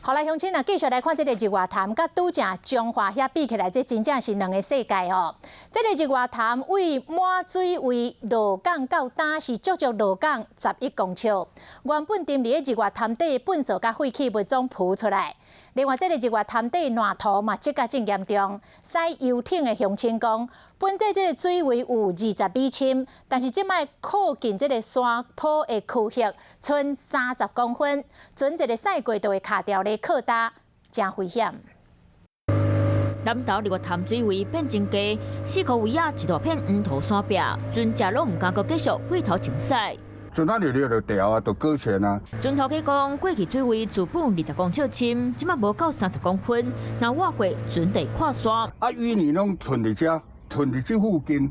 好来，乡亲啊，继续来看这个日月潭，甲拄正彰化遐比起来，这真正是两个世界哦。这个日月潭为满水位落港到呾是足足落港11公尺，原本沉伫日月潭底粪扫甲废气袂总浮出来。另外，这个日月潭底烂土嘛，积甲真严重。驶游艇的乡亲讲，本地这个水位有20米深，但是即摆靠近这个山坡的区域，剩30公分，船一个驶过就会卡掉咧靠搭，真危险。南投日月潭水位变真低，4颗位啊一大片黄土山壁，船只拢唔敢阁继续回头前驶。船啊热就掉啊，就搁浅啊。船头家讲，过去水位自本20公尺深，即马无到30公分，若挖过船得跨山。啊，淤泥拢囤伫遮，囤伫这附近。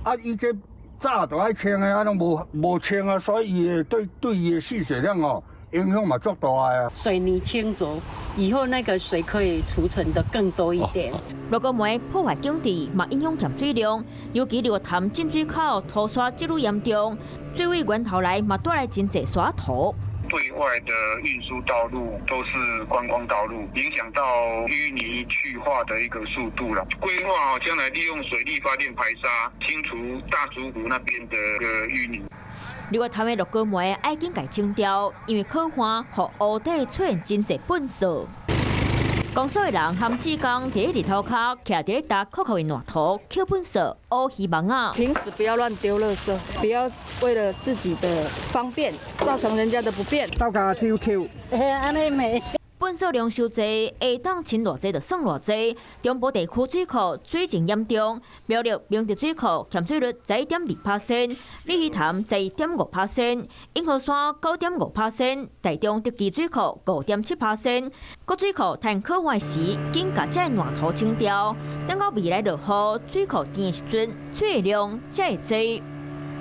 啊，伊这早就爱清的，啊，拢无清啊，所以伊对伊的蓄水量哦，影响嘛足大啊。水泥清浊以后，那个水可以储存的更多一点。如果煤破坏境地，嘛影响减水量，尤其日月潭进水口土沙积入严重，水位源头来嘛带来真侪沙土。对外的运输道路都是观光道路，影响到淤泥去化的一个速度了。规划将来利用水力发电排沙，清除大竹湖那边的淤泥。日月潭的鹿角梅爱紧改清掉，因为可旱，和湖底出现真侪粪扫。公所的人含志工伫日头下徛伫咧搭扣扣的烂土、捡粪扫、乌希望啊。平时不要乱丢垃圾，不要为了自己的方便造成人家的不便。走家手扣，安尼美。粪扫量收济，下当清偌济就算偌济。中部地区水库水情严重，苗栗明德水库欠水率11.2%，李鱼潭11.5%，永和山9.5%，台中德基水库5.7%。各水库趁可换时，紧甲这烂土清掉，等到未来落雨，水库甜的时阵，水的量才会济。